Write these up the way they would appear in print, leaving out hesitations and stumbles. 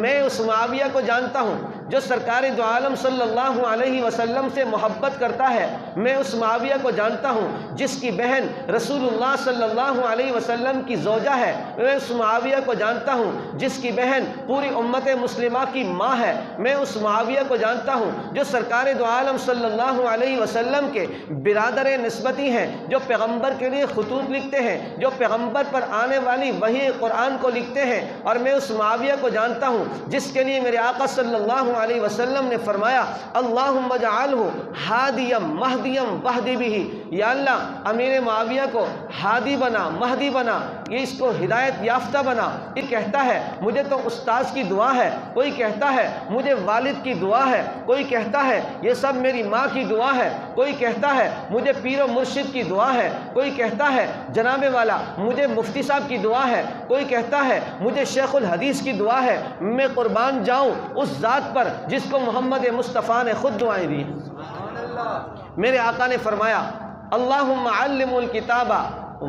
میں اس معاویہ کو جانتا ہوں جو سرکار دو عالم صلی اللہ علیہ وسلم سے محبت کرتا ہے۔ میں اس معاویہ کو جانتا ہوں جس کی بہن رسول اللہ صلی اللہ علیہ وسلم کی زوجہ ہے۔ میں اس معاویہ کو جانتا ہوں جس کی بہن پوری امت مسلمہ کی ماں ہے۔ میں اس معاویہ کو جانتا ہوں جو سرکار دو عالم صلی اللہ علیہ وسلم کے برادر نسبتی ہیں، جو پیغمبر کے لیے خطوط لکھتے ہیں، جو پیغمبر پر آنے والی وحی قرآن کو لکھتے ہیں۔ اور میں اس معاویہ کو جانتا ہوں جس کے لیے میرے آقا صلی اللہ علیہ وسلم نے فرمایا اللہم اجعلہ ہادیا مہدیا واہد بہ، یا اللہ امیر معاویہ کو ہادی بنا، مہدی بنا، یہ اس کو ہدایت یافتہ بنا۔ یہ کہتا ہے مجھے تو استاذ کی دعا ہے، کوئی کہتا ہے مجھے والد کی دعا ہے، کوئی کہتا ہے یہ سب میری ماں کی دعا ہے، کوئی کہتا ہے مجھے پیر و مرشد کی دعا ہے، کوئی کہتا ہے جناب والا مجھے مفتی صاحب کی دعا ہے، کوئی کہتا ہے مجھے شیخ الحدیث کی دعا ہے۔ میں قربان جاؤں اس ذات پر جس کو محمد مصطفیٰ نے خود دعائیں دی۔ میرے آقا نے فرمایا اللہم علم الکتاب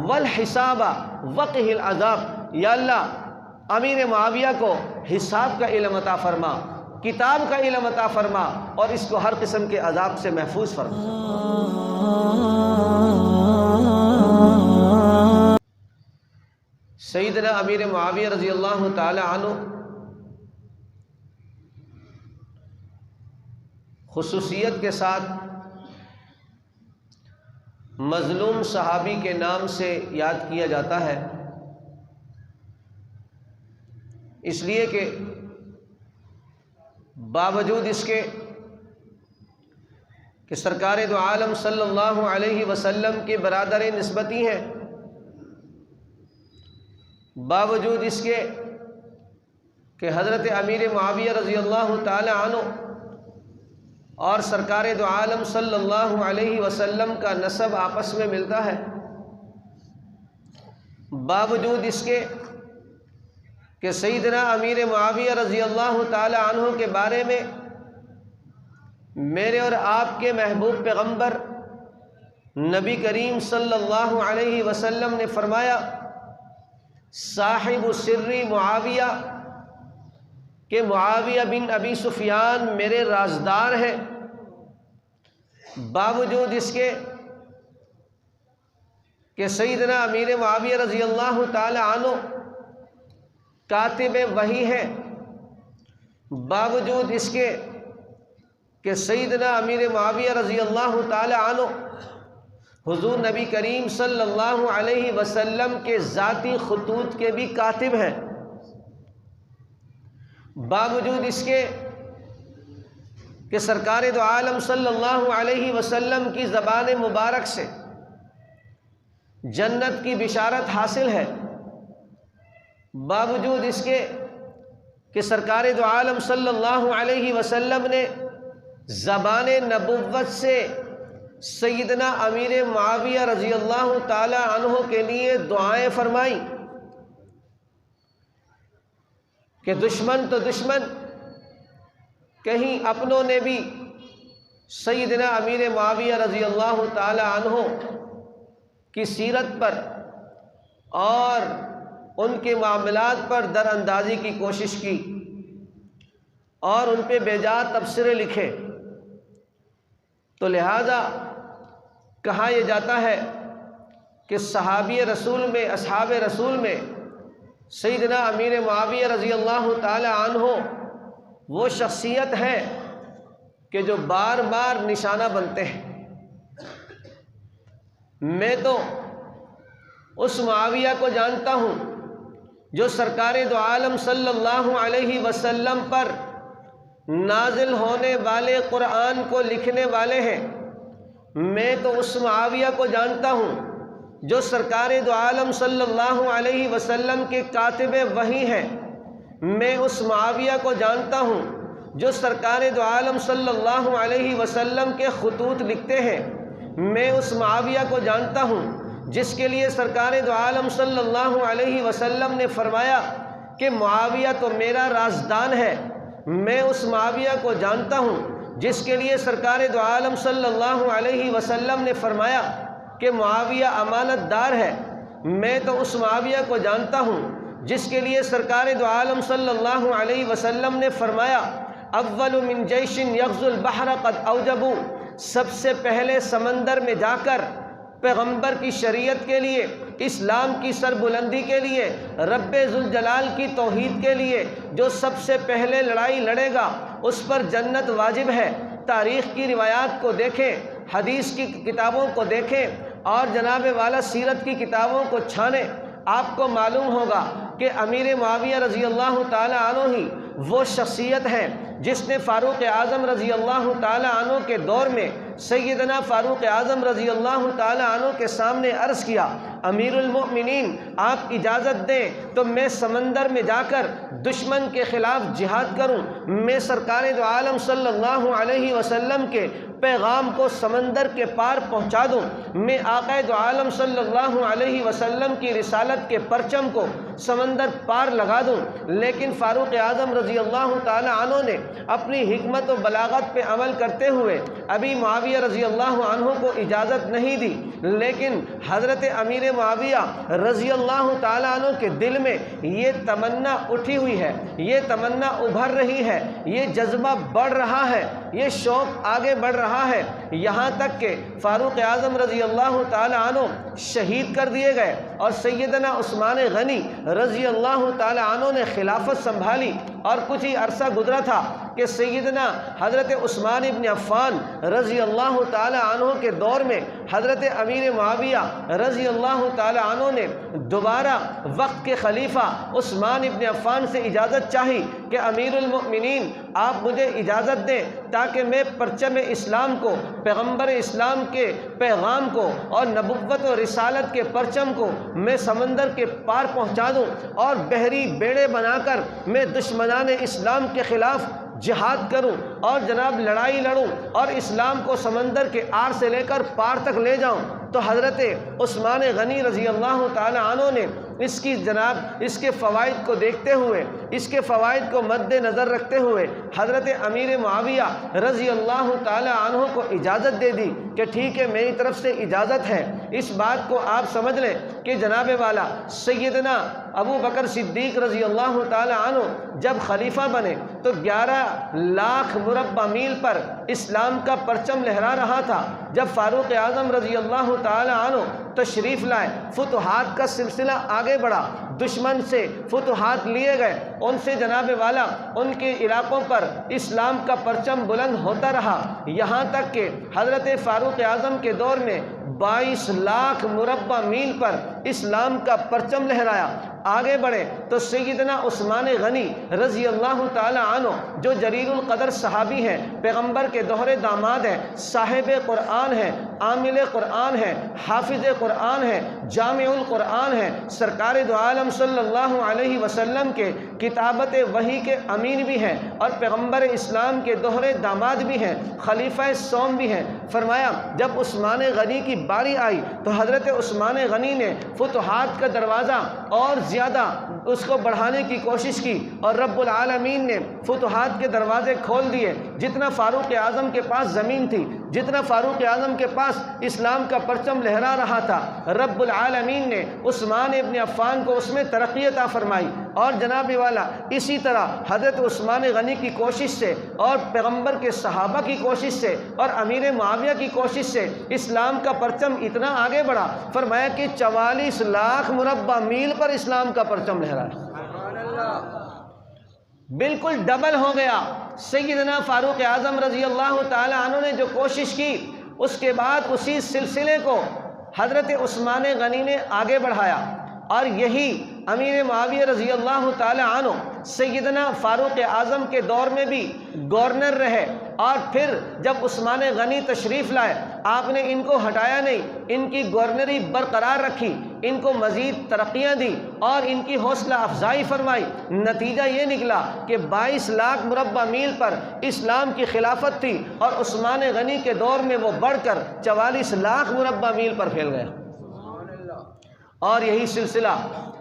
والحساب وقہ العذاب، یا اللہ امیر معاویہ کو حساب کا علم عطا فرما، کتاب کا علم عطا فرما، اور اس کو ہر قسم کے عذاب سے محفوظ فرما۔ سیدنا امیر معاویہ رضی اللہ تعالی عنہ خصوصیت کے ساتھ مظلوم صحابی کے نام سے یاد کیا جاتا ہے، اس لیے کہ باوجود اس کے کہ سرکار دو عالم صلی اللہ علیہ وسلم کے برادر نسبتی ہیں، باوجود اس کے کہ حضرت امیر معاویہ رضی اللہ تعالی عنہ اور سرکار دو عالم صلی اللہ علیہ وسلم کا نسب آپس میں ملتا ہے، باوجود اس کے کہ سیدنا امیر معاویہ رضی اللہ تعالی عنہ کے بارے میں میرے اور آپ کے محبوب پیغمبر نبی کریم صلی اللہ علیہ وسلم نے فرمایا صاحب سری معاویہ، کہ معاویہ بن ابی سفیان میرے رازدار ہیں، باوجود اس کے کہ سیدنا امیر معاویہ رضی اللہ تعالی عنہ کاتب وحی ہیں، باوجود اس کے کہ سیدنا امیر معاویہ رضی اللہ تعالی عنہ حضور نبی کریم صلی اللہ علیہ وسلم کے ذاتی خطوط کے بھی کاتب ہیں، باوجود اس کے کہ سرکار دو عالم صلی اللہ علیہ وسلم کی زبان مبارک سے جنت کی بشارت حاصل ہے، باوجود اس کے کہ سرکار دو عالم صلی اللہ علیہ وسلم نے زبان نبوت سے سیدنا امیر معاویہ رضی اللہ تعالی عنہ کے لیے دعائیں فرمائیں کہ دشمن تو دشمن، کہیں اپنوں نے بھی سیدنا امیر معاویہ رضی اللہ تعالی عنہ کی سیرت پر اور ان کے معاملات پر در اندازی کی کوشش کی اور ان پہ بیجا تبصرے لکھے، تو لہذا کہا یہ جاتا ہے کہ صحابی رسول میں، اصحاب رسول میں سیدنا امیر معاویہ رضی اللہ تعالی عنہ وہ شخصیت ہے کہ جو بار بار نشانہ بنتے ہیں۔ میں تو اس معاویہ کو جانتا ہوں جو سرکار دو عالم صلی اللہ علیہ وسلم پر نازل ہونے والے قرآن کو لکھنے والے ہیں، میں تو اس معاویہ کو جانتا ہوں جو سرکار دو عالم صلی اللہ علیہ وسلم کے کاتب وحی ہیں، میں اس معاویہ کو جانتا ہوں جو سرکار دو عالم صلی اللہ علیہ وسلم کے خطوط لکھتے ہیں، میں اس معاویہ کو جانتا ہوں جس کے لیے سرکار دو عالم صلی اللہ علیہ وسلم نے فرمایا کہ معاویہ تو میرا رازدان ہے، میں اس معاویہ کو جانتا ہوں جس کے لیے سرکار دو عالم صلی اللہ علیہ وسلم نے فرمایا کہ معاویہ امانت دار ہے، میں تو اس معاویہ کو جانتا ہوں جس کے لیے سرکار دو عالم صلی اللہ علیہ وسلم نے فرمایا اول من جیش یغزو البحر قد اوجبوا، سب سے پہلے سمندر میں جا کر پیغمبر کی شریعت کے لیے، اسلام کی سربلندی کے لیے، رب ذوالجلال کی توحید کے لیے جو سب سے پہلے لڑائی لڑے گا اس پر جنت واجب ہے۔ تاریخ کی روایات کو دیکھیں، حدیث کی کتابوں کو دیکھیں اور جناب والا سیرت کی کتابوں کو چھانیں، آپ کو معلوم ہوگا کہ امیر معاویہ رضی اللہ تعالی عنہ ہی وہ شخصیت ہے جس نے فاروق اعظم رضی اللہ تعالی عنہ کے دور میں سیدنا فاروق اعظم رضی اللہ تعالی عنہ کے سامنے عرض کیا امیر المؤمنین آپ اجازت دیں تو میں سمندر میں جا کر دشمن کے خلاف جہاد کروں، میں سرکار دو عالم صلی اللہ علیہ وسلم کے پیغام کو سمندر کے پار پہنچا دوں، میں آقا دو عالم صلی اللہ علیہ وسلم کی رسالت کے پرچم کو سمندر پار لگا دوں۔ لیکن فاروق اعظم رضی اللہ تعالی عنہ نے اپنی حکمت و بلاغت پہ عمل کرتے ہوئے ابھی معاویہ رضی اللہ عنہ کو اجازت نہیں دی، لیکن حضرت امیر معاویہ رضی اللہ تعالی عنہ کے دل میں یہ تمنا اٹھی ہوئی ہے، یہ تمنا ابھر رہی ہے، یہ جذبہ بڑھ رہا ہے، یہ شوق آگے بڑھ رہا ہے، یہاں تک کہ فاروق اعظم رضی اللہ تعالی عنہ شہید کر دیے گئے اور سیدنا عثمان غنی رضی اللہ تعالی عنہ نے خلافت سنبھالی، اور کچھ ہی عرصہ گزرا تھا کہ سیدنا حضرت عثمان ابن عفان رضی اللہ تعالی عنہ کے دور میں حضرت امیر معاویہ رضی اللہ تعالی عنہ نے دوبارہ وقت کے خلیفہ عثمان ابن عفان سے اجازت چاہی کہ امیر المؤمنین آپ مجھے اجازت دیں تاکہ میں پرچم اسلام کو، پیغمبر اسلام کے پیغام کو اور نبوت و رسالت کے پرچم کو میں سمندر کے پار پہنچا دوں اور بحری بیڑے بنا کر میں دشمنان اسلام کے خلاف جہاد کروں اور جناب لڑائی لڑوں اور اسلام کو سمندر کے آر سے لے کر پار تک لے جاؤں۔ تو حضرت عثمان غنی رضی اللہ تعالی عنہ نے اس کے فوائد کو دیکھتے ہوئے، اس کے فوائد کو مد نظر رکھتے ہوئے حضرت امیر معاویہ رضی اللہ تعالی عنہ کو اجازت دے دی کہ ٹھیک ہے میری طرف سے اجازت ہے۔ اس بات کو آپ سمجھ لیں کہ جناب والا سیدنا ابو بکر صدیق رضی اللہ تعالی عنہ جب خلیفہ بنے تو 11 لاکھ مربع میل پر اسلام کا پرچم لہرا رہا تھا۔ جب فاروق اعظم رضی اللہ تعالی عنہ تشریف لائے، فتوحات کا سلسلہ آگے بڑھا، دشمن سے فتوحات لیے گئے، ان سے جناب والا ان کے علاقوں پر اسلام کا پرچم بلند ہوتا رہا، یہاں تک کہ حضرت فاروق اعظم کے دور میں 22 لاکھ مربع میل پر اسلام کا پرچم لہرایا۔ آگے بڑھے تو سیدنا عثمان غنی رضی اللہ تعالی عنہ جو جلیل القدر صحابی ہیں، پیغمبر کے دوہرے داماد ہیں، صاحب قرآن ہیں، عامل قرآن ہیں، حافظ قرآن ہیں، جامع القرآن ہیں، سرکار دو عالم صلی اللہ علیہ وسلم کے کتابت وحی کے امین بھی ہیں اور پیغمبر اسلام کے دوہرے داماد بھی ہیں، خلیفہ سوم بھی ہیں۔ فرمایا جب عثمان غنی کی باری آئی تو حضرت عثمان غنی نے فتوحات کا دروازہ اور زیادہ اس کو بڑھانے کی کوشش کی اور رب العالمین نے فتوحات کے دروازے کھول دیے۔ جتنا فاروق اعظم کے پاس زمین تھی، جتنا فاروق اعظم کے پاس اسلام کا پرچم لہرا رہا تھا، رب العالمین نے عثمان ابن عفان کو اس میں ترقی عطا فرمائی۔ اور جناب والا اسی طرح حضرت عثمان غنی کی کوشش سے اور پیغمبر کے صحابہ کی کوشش سے اور امیر معاویہ کی کوشش سے اسلام کا پرچم اتنا آگے بڑھا، فرمایا کہ 44 لاکھ مربع میل پر اسلام کا پرچم لہرا ہے، بالکل ڈبل ہو گیا۔ سیدنا فاروق اعظم رضی اللہ تعالی عنہ نے جو کوشش کی، اس کے بعد اسی سلسلے کو حضرت عثمان غنی نے آگے بڑھایا، اور یہی امیر معاویہ رضی اللہ تعالی عنہ سیدنا فاروق اعظم کے دور میں بھی گورنر رہے، اور پھر جب عثمان غنی تشریف لائے آپ نے ان کو ہٹایا نہیں، ان کی گورنری برقرار رکھی، ان کو مزید ترقیاں دی اور ان کی حوصلہ افزائی فرمائی۔ نتیجہ یہ نکلا کہ 22 لاکھ مربع میل پر اسلام کی خلافت تھی اور عثمان غنی کے دور میں وہ بڑھ کر 44 لاکھ مربع میل پر پھیل گیا، اور یہی سلسلہ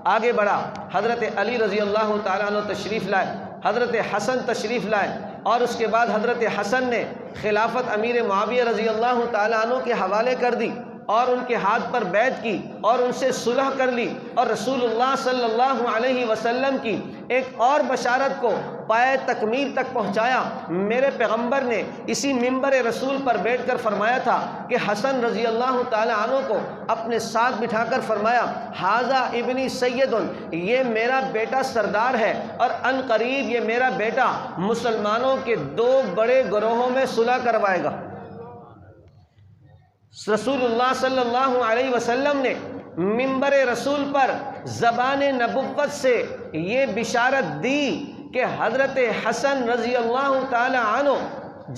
آگے بڑھا۔ حضرت علی رضی اللہ تعالیٰ عنہ تشریف لائے، حضرت حسن تشریف لائے، اور اس کے بعد حضرت حسن نے خلافت امیر معاویہ رضی اللہ تعالیٰ عنہ کے حوالے کر دی، اور ان کے ہاتھ پر بیعت کی اور ان سے صلح کر لی، اور رسول اللہ صلی اللہ علیہ وسلم کی ایک اور بشارت کو پائے تکمیل تک پہنچایا۔ میرے پیغمبر نے اسی منبر رسول پر بیٹھ کر فرمایا تھا کہ حسن رضی اللہ تعالی عنہ کو اپنے ساتھ بٹھا کر فرمایا، ھذا ابنی سید، یہ میرا بیٹا سردار ہے، اور ان قریب یہ میرا بیٹا مسلمانوں کے دو بڑے گروہوں میں صلح کروائے گا۔ رسول اللہ صلی اللہ علیہ وسلم نے منبر رسول پر زبان نبوت سے یہ بشارت دی کہ حضرت حسن رضی اللہ تعالی عنہ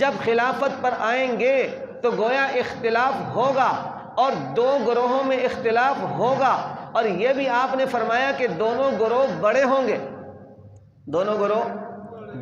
جب خلافت پر آئیں گے تو گویا اختلاف ہوگا اور دو گروہوں میں اختلاف ہوگا، اور یہ بھی آپ نے فرمایا کہ دونوں گروہ بڑے ہوں گے، دونوں گروہ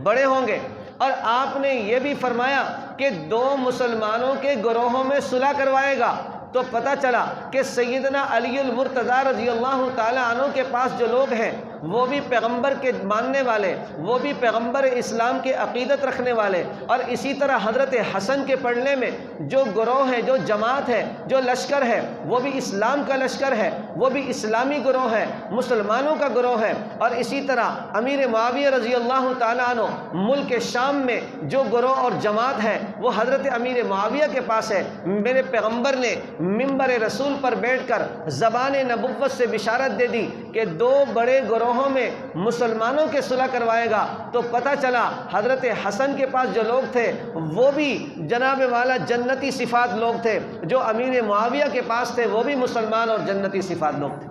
بڑے ہوں گے، اور آپ نے یہ بھی فرمایا کہ دو مسلمانوں کے گروہوں میں صلح کروائے گا۔ تو پتہ چلا کہ سیدنا علی المرتضیٰ رضی اللہ تعالی عنہ کے پاس جو لوگ ہیں وہ بھی پیغمبر کے ماننے والے، وہ بھی پیغمبر اسلام کے عقیدت رکھنے والے، اور اسی طرح حضرت حسن کے پڑھنے میں جو گروہ ہے، جو جماعت ہے، جو لشکر ہے، وہ بھی اسلام کا لشکر ہے، وہ بھی اسلامی گروہ ہے، مسلمانوں کا گروہ ہے۔ اور اسی طرح امیر معاویہ رضی اللہ تعالیٰ عنہ ملک شام میں جو گروہ اور جماعت ہے وہ حضرت امیر معاویہ کے پاس ہے۔ میرے پیغمبر نے منبر رسول پر بیٹھ کر زبان نبوت سے بشارت دے دی کہ دو بڑے گروہوں میں مسلمانوں کے صلح کروائے گا۔ تو پتہ چلا حضرت حسن کے پاس جو لوگ تھے وہ بھی جناب والا جنتی صفات لوگ تھے، جو امیر معاویہ کے پاس تھے وہ بھی مسلمان اور جنتی صفات لوگ تھے۔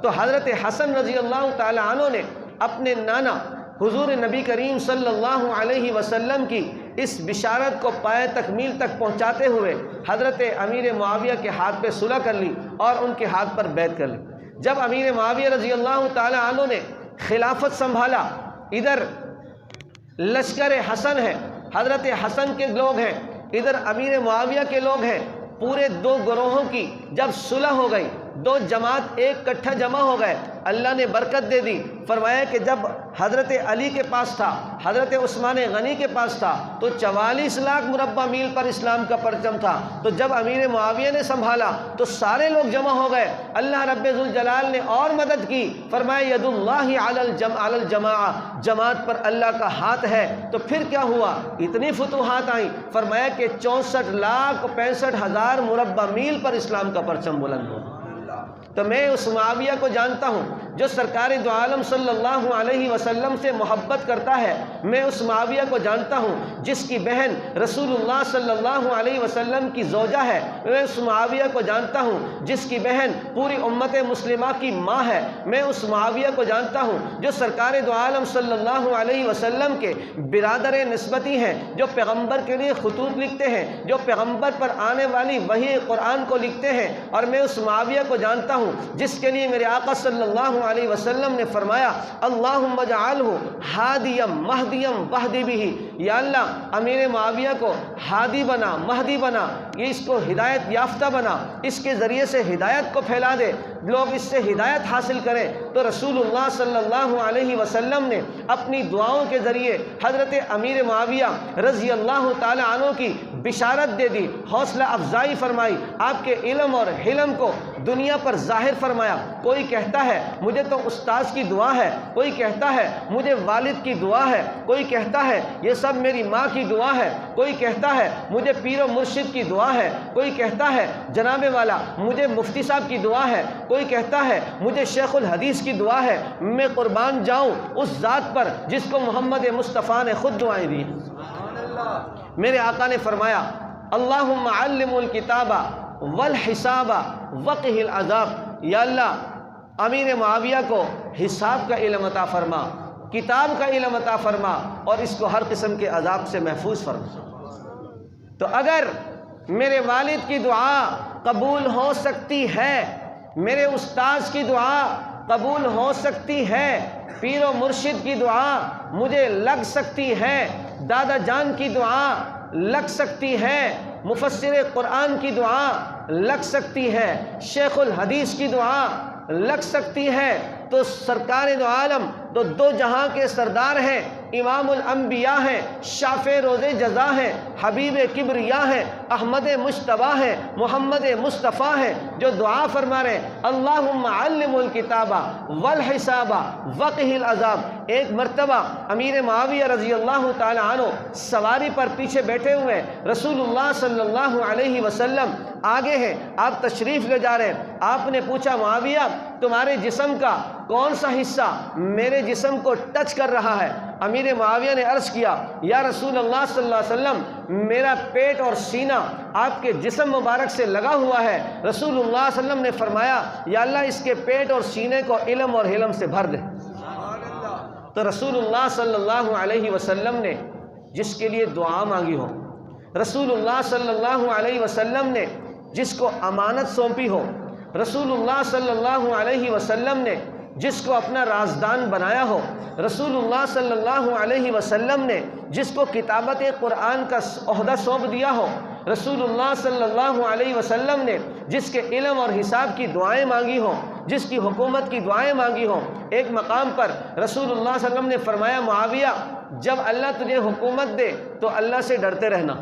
تو حضرت حسن رضی اللہ تعالی عنہ نے اپنے نانا حضور نبی کریم صلی اللہ علیہ وسلم کی اس بشارت کو پائے تکمیل تک پہنچاتے ہوئے حضرت امیر معاویہ کے ہاتھ پہ صلح کر لی اور ان کے ہاتھ پر بیعت کر لی۔ جب امیر معاویہ رضی اللہ تعالی عنہ نے خلافت سنبھالا، ادھر لشکر حسن ہے، حضرت حسن کے لوگ ہیں، ادھر امیر معاویہ کے لوگ ہیں، پورے دو گروہوں کی جب صلح ہو گئی، دو جماعت ایک کٹھا جمع ہو گئے، اللہ نے برکت دے دی۔ فرمایا کہ جب حضرت علی کے پاس تھا، حضرت عثمان غنی کے پاس تھا تو 44 لاکھ مربع میل پر اسلام کا پرچم تھا، تو جب امیر معاویہ نے سنبھالا تو سارے لوگ جمع ہو گئے، اللہ رب ذوالجلال نے اور مدد کی، فرمایا ید اللہ علی الجماعہ، جماعت پر اللہ کا ہاتھ ہے۔ تو پھر کیا ہوا؟ اتنی فتوحات آئیں، فرمایا کہ 64,65,000 مربع میل پر اسلام کا پرچم بلند ہوا۔ تو میں اس معاویہ کو جانتا ہوں جو سرکار دو عالم صلی اللہ علیہ وسلم سے محبت کرتا ہے، میں اس معاویہ کو جانتا ہوں جس کی بہن رسول اللہ صلی اللہ علیہ وسلم کی زوجہ ہے، میں اس معاویہ کو جانتا ہوں جس کی بہن پوری امت مسلمہ کی ماں ہے، میں اس معاویہ کو جانتا ہوں جو سرکار دو عالم صلی اللہ علیہ وسلم کے برادر نسبتی ہیں، جو پیغمبر کے لیے خطوط لکھتے ہیں، جو پیغمبر پر آنے والی وحی قرآن کو لکھتے ہیں، اور میں اس معاویہ کو جانتا ہوں جس کے لیے میرے آقا صلی اللہ علیہ وسلم نے فرمایا اللہم اجعلہ ہادیم مہدیم واہدی بہ، یا اللہ امیر معاویہ کو ہادی بنا، مہدی بنا، یہ اس کو ہدایت یافتہ بنا، اس کے ذریعے سے ہدایت کو پھیلا دے، لوگ اس سے ہدایت حاصل کریں۔ تو رسول اللہ صلی اللہ علیہ وسلم نے اپنی دعاؤں کے ذریعے حضرت امیر معاویہ رضی اللہ تعالی عنہ کی بشارت دے دی، حوصلہ افزائی فرمائی، آپ کے علم اور حلم کو دنیا پر ظاہر فرمایا۔ کوئی کہتا ہے مجھے تو استاذ کی دعا ہے، کوئی کہتا ہے مجھے والد کی دعا ہے، کوئی کہتا ہے یہ سب میری ماں کی دعا ہے، کوئی کہتا ہے مجھے پیر و مرشد کی دعا ہے، کوئی کہتا ہے جناب والا مجھے مفتی صاحب کی دعا ہے، کوئی کہتا ہے مجھے شیخ الحدیث کی دعا ہے۔ میں قربان جاؤں اس ذات پر جس کو محمد مصطفیٰ نے خود دعائیں دی۔ میرے آقا نے فرمایا اللہم علم الکتاب والحساب وقہ العذاب، یا اللہ امیر معاویہ کو حساب کا علم عطا فرما، کتاب کا علم عطا فرما، اور اس کو ہر قسم کے عذاب سے محفوظ فرما۔ تو اگر میرے والد کی دعا قبول ہو سکتی ہے، میرے استاذ کی دعا قبول ہو سکتی ہے، پیر و مرشد کی دعا مجھے لگ سکتی ہے، دادا جان کی دعا لگ سکتی ہے، مفسر قرآن کی دعا لگ سکتی ہے، شیخ الحدیث کی دعا لگ سکتی ہے، تو سرکار دو عالم تو دو جہاں کے سردار ہیں، امام الانبیاء ہیں، شافع روز جزا ہیں، حبیب کبریا ہیں، احمد مجتبیٰ ہیں، محمد مصطفیٰ ہیں، جو دعا فرما رہے ہیں اللہم علم الکتاب والحساب وقہ العذاب۔ ایک مرتبہ امیر معاویہ رضی اللہ تعالی عنہ سواری پر پیچھے بیٹھے ہوئے، رسول اللہ صلی اللہ علیہ وسلم آگے ہیں، آپ تشریف لے جا رہے ہیں۔ آپ نے پوچھا معاویہ تمہارے جسم کا کون سا حصہ میرے جسم کو ٹچ کر رہا ہے؟ امیر معاویہ نے عرض کیا یا رسول اللہ صلی اللہ علیہ وسلم میرا پیٹ اور سینہ آپ کے جسم مبارک سے لگا ہوا ہے۔ رسول اللہ صلی اللہ علیہ وسلم نے فرمایا یا اللہ اس کے پیٹ اور سینے کو علم اور حلم سے بھر دے۔ تو رسول اللہ صلی اللہ علیہ وسلم نے جس کے لیے دعا مانگی ہو، رسول اللہ صلی اللہ علیہ وسلم نے جس کو امانت سونپی ہو، رسول اللہ صلی اللہ علیہ وسلم نے جس کو اپنا رازدان بنایا ہو، رسول اللہ صلی اللہ علیہ وسلم نے جس کو کتابت قرآن کا عہدہ سونپ دیا ہو، رسول اللہ صلی اللہ علیہ وسلم نے جس کے علم اور حساب کی دعائیں مانگی ہوں، جس کی حکومت کی دعائیں مانگی ہوں۔ ایک مقام پر رسول اللہ صلی اللہ علیہ وسلم نے فرمایا معاویہ جب اللہ تجھے حکومت دے تو اللہ سے ڈرتے رہنا،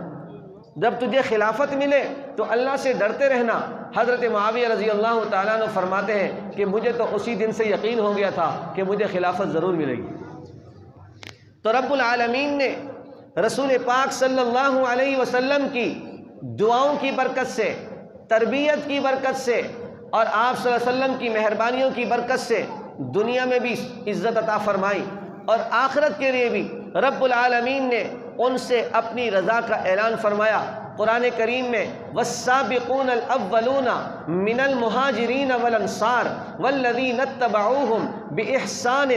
جب تجھے خلافت ملے تو اللہ سے ڈرتے رہنا۔ حضرت معاویہ رضی اللہ تعالیٰ عنہ فرماتے ہیں کہ مجھے تو اسی دن سے یقین ہو گیا تھا کہ مجھے خلافت ضرور ملے گی۔ تو رب العالمین نے رسول پاک صلی اللہ علیہ وسلم کی دعاؤں کی برکت سے، تربیت کی برکت سے اور آپ صلی اللہ علیہ وسلم کی مہربانیوں کی برکت سے دنیا میں بھی عزت عطا فرمائی اور آخرت کے لیے بھی رب العالمین نے ان سے اپنی رضا کا اعلان فرمایا۔ قرآن کریم میں والسابقون الاولون من المہاجرین والانصار والذین اتبعوہم بإحسان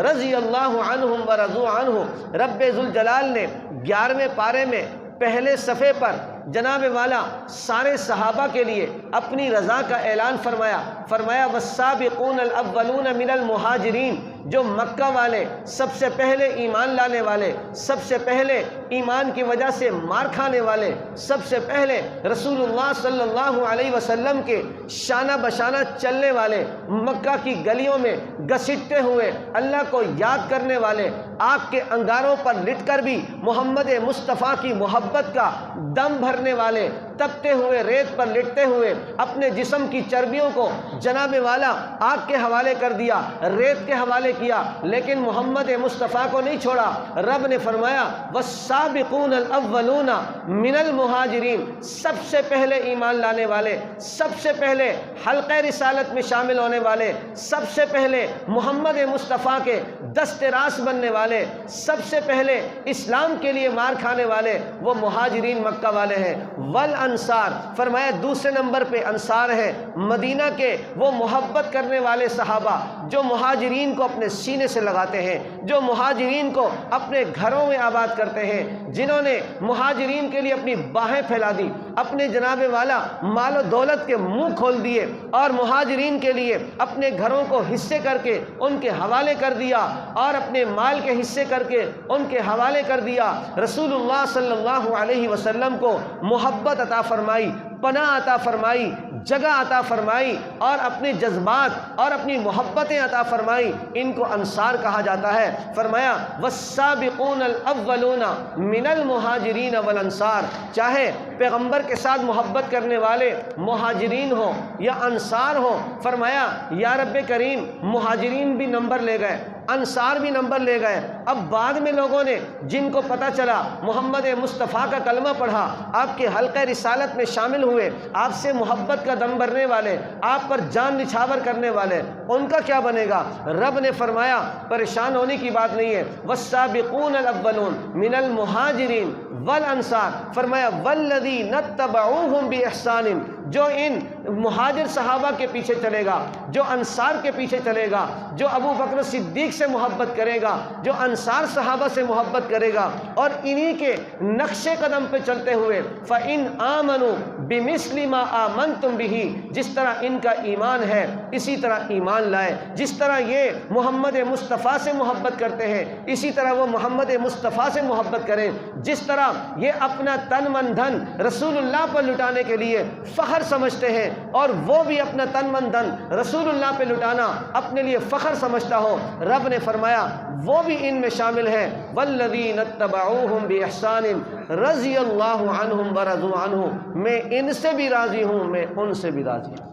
رضی اللہ عنہم ورضوا عنہ۔ رب ذوالجلال نے 11ویں پارے میں پہلے صفحے پر جناب والا سارے صحابہ کے لیے اپنی رضا کا اعلان فرمایا والسابقون الاولون من المہاجرین، جو مکہ والے سب سے پہلے ایمان لانے والے، سب سے پہلے ایمان کی وجہ سے مار کھانے والے، سب سے پہلے رسول اللہ صلی اللہ علیہ وسلم کے شانہ بشانہ چلنے والے، مکہ کی گلیوں میں گھسیٹتے ہوئے اللہ کو یاد کرنے والے، آگ کے انگاروں پر لٹ کر بھی محمد مصطفیٰ کی محبت کا دم بھرنے والے، تپتے ہوئے ریت پر لٹتے ہوئے اپنے جسم کی چربیوں کو جناب والا آگ کے حوالے کر دیا، ریت کے حوالے کیا، لیکن محمد مصطفیٰ کو نہیں چھوڑا۔ رب نے فرمایا والسابقون الاولون من المہاجرین، سب سے پہلے ایمان لانے والے، سب سے پہلے حلقہ رسالت میں شامل ہونے والے، سب سے پہلے محمد مصطفیٰ کے دست راست بننے والے، سب سے پہلے اسلام کے لیے مار کھانے والے وہ مہاجرین مکہ والے ہیں۔ والانصار، فرمایا دوسرے نمبر پہ انصار ہیں، مدینہ کے وہ محبت کرنے والے صحابہ جو مہاجرین کو اپنے سینے سے لگاتے ہیں، جو مہاجرین کو اپنے گھروں میں آباد کرتے ہیں، جنہوں نے مہاجرین کے لیے اپنی باہیں پھیلا دی، اپنے جناب والا مال و دولت کے منہ کھول دیے اور مہاجرین کے لیے اپنے گھروں کو حصے کر کے ان کے حوالے کر دیا اور اپنے مال کے حصے کر کے ان کے حوالے کر دیا۔ رسول اللہ صلی اللہ علیہ وسلم کو محبت عطا فرمائی، پناہ عطا فرمائی، جگہ عطا فرمائی اور اپنے جذبات اور اپنی محبتیں عطا فرمائی، ان کو انصار کہا جاتا ہے۔ فرمایا والسابقون الاولون من المہاجرین والانصار، چاہے پیغمبر کے ساتھ محبت کرنے والے مہاجرین ہوں یا انصار ہوں، فرمایا یا رب کریم مہاجرین بھی نمبر لے گئے، انصار بھی نمبر لے گئے۔ اب بعد میں لوگوں نے جن کو پتہ چلا محمد مصطفیٰ کا کلمہ پڑھا، آپ کے حلقہ رسالت میں شامل ہوئے، آپ سے محبت کا دم بھرنے والے، آپ پر جان نچھاور کرنے والے، ان کا کیا بنے گا؟ رب نے فرمایا پریشان ہونے کی بات نہیں ہے۔ والسابقون الاولون من المہاجرین والانصار، فرمایا والذین اتبعوہم باحسان، جو ان مہاجر صحابہ کے پیچھے چلے گا، جو انصار کے پیچھے چلے گا، جو ابو بکر صدیق سے محبت کرے گا، جو انصار صحابہ سے محبت کرے گا اور انہی کے نقش قدم پہ چلتے ہوئے فَإِنْ آمَنُوا بِمِثْلِ مَا آمَنْتُمْ بِهِ، جس طرح ان کا ایمان ہے اسی طرح ایمان لائے، جس طرح یہ محمد مصطفیٰ سے محبت کرتے ہیں اسی طرح وہ محمد مصطفیٰ سے محبت کریں، جس طرح یہ اپنا تن من دھن رسول اللہ پر لٹانے کے لیے فخر فخر سمجھتے ہیں، اور وہ بھی اپنا تن من دھن رسول اللہ پہ لٹانا اپنے لیے فخر سمجھتا ہو، رب نے فرمایا وہ بھی ان میں شامل ہیں۔ والذین اتبعوہم بإحسان رضی اللہ عنہم ورضوا عنہ، میں ان سے بھی راضی ہوں، میں ان سے بھی راضی ہوں۔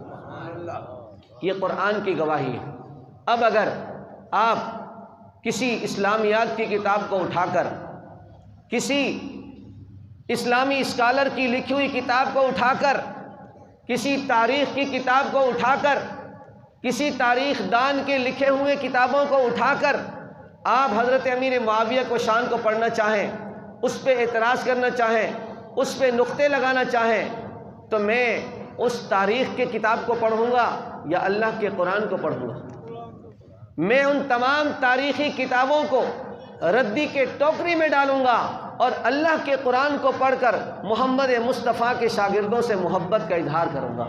یہ قرآن کی گواہی ہے۔ اب اگر آپ کسی اسلامیات کی کتاب کو اٹھا کر، کسی اسلامی اسکالر کی لکھی ہوئی کتاب کو اٹھا کر، کسی تاریخ کی کتاب کو اٹھا کر، کسی تاریخ دان کے لکھے ہوئے کتابوں کو اٹھا کر آپ حضرت امیر معاویہ کو شان کو پڑھنا چاہیں، اس پہ اعتراض کرنا چاہیں، اس پہ نقطے لگانا چاہیں، تو میں اس تاریخ کے کتاب کو پڑھوں گا یا اللہ کے قرآن کو پڑھوں گا؟ میں ان تمام تاریخی کتابوں کو ردی کے ٹوکری میں ڈالوں گا اور اللہ کے قرآن کو پڑھ کر محمد مصطفیٰ کے شاگردوں سے محبت کا اظہار کروں گا۔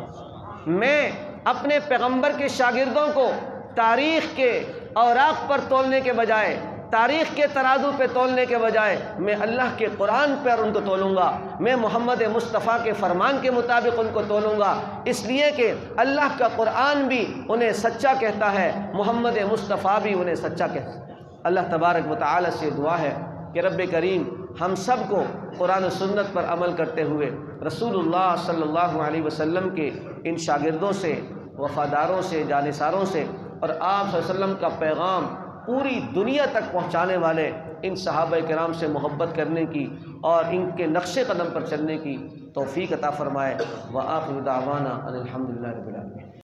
میں اپنے پیغمبر کے شاگردوں کو تاریخ کے اوراق پر تولنے کے بجائے، تاریخ کے ترازو پہ تولنے کے بجائے میں اللہ کے قرآن پر ان کو تولوں گا، میں محمد مصطفیٰ کے فرمان کے مطابق ان کو تولوں گا، اس لیے کہ اللہ کا قرآن بھی انہیں سچا کہتا ہے، محمد مصطفیٰ بھی انہیں سچا کہتا ہے۔ اللہ تبارک و تعالی سے دعا ہے کہ رب کریم ہم سب کو قرآن و سنت پر عمل کرتے ہوئے رسول اللہ صلی اللہ علیہ وسلم کے ان شاگردوں سے، وفاداروں سے، جانثاروں سے، اور آپ صلی اللہ علیہ وسلم کا پیغام پوری دنیا تک پہنچانے والے ان صحابہ کرام سے محبت کرنے کی اور ان کے نقش قدم پر چلنے کی توفیق عطا فرمائے۔ وآخر دعوانا ان الحمد للہ رب العالمین۔